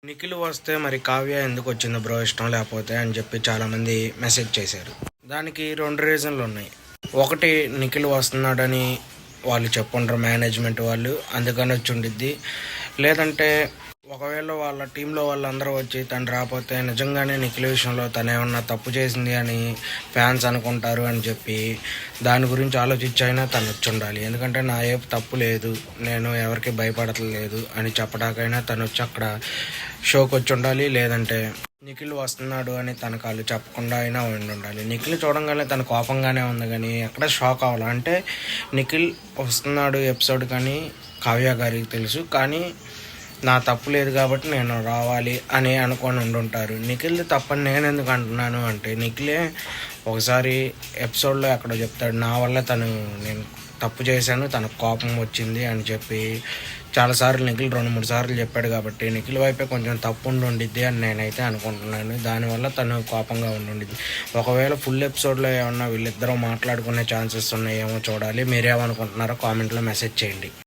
నిఖిల్ వస్తే మరి కావ్య ఎందుకు వచ్చింది బ్రో ఇష్టం లేకపోతే అని చెప్పి చాలామంది మెసేజ్ చేశారు. దానికి 2 రీజన్లు ఉన్నాయి. ఒకటి, నిఖిల్ వస్తున్నాడని వాళ్ళు చెప్పుంటారు మేనేజ్మెంట్ వాళ్ళు, అందుకని వచ్చి ఉండిద్ది. లేదంటే ఒకవేళ వాళ్ళ టీంలో వాళ్ళందరూ వచ్చి తను రాకపోతే నిజంగానే నిఖిల్ విషయంలో తను ఏమన్నా తప్పు చేసింది అని ఫ్యాన్స్ అనుకుంటారు అని చెప్పి దాని గురించి ఆలోచించైనా తను వచ్చి ఉండాలి. ఎందుకంటే నా ఏ తప్పు లేదు, నేను ఎవరికి భయపడట్లేదు అని చెప్పడానికైనా తను వచ్చి అక్కడ షోకి వచ్చి ఉండాలి. లేదంటే నిఖిల్ వస్తున్నాడు అని తనకు వాళ్ళు చెప్పకుండా అయినా ఉండాలి. నిఖిల్ చూడంగానే తన కోపంగానే ఉంది, కానీ ఎక్కడ షాక్ అవ్వాలి. అంటే నిఖిల్ వస్తున్నాడు ఎపిసోడ్ కానీ కావ్య గారికి తెలుసు, కానీ నా తప్పు లేదు కాబట్టి నేను రావాలి అని అనుకొని ఉండుంటారు. నిఖిల్ది తప్పని నేను ఎందుకు అంటున్నాను అంటే, నిఖిలే ఒకసారి ఎపిసోడ్లో ఎక్కడో చెప్తాడు, నా వల్ల నేను తప్పు చేశాను, తనకు కోపం వచ్చింది అని చెప్పి చాలాసార్లు నిఖిల్ 2-3 సార్లు చెప్పాడు. కాబట్టి నిఖిల్ వైపే కొంచెం తప్పు ఉండిద్ది అని నేనైతే అనుకుంటున్నాను. దానివల్ల తను కోపంగా ఉండిద్ది. ఒకవేళ ఫుల్ ఎపిసోడ్లో ఏమన్నా వీళ్ళిద్దరూ మాట్లాడుకునే ఛాన్సెస్ ఉన్నాయేమో చూడాలి. మీరేమనుకుంటున్నారో కామెంట్లో మెసేజ్ చేయండి.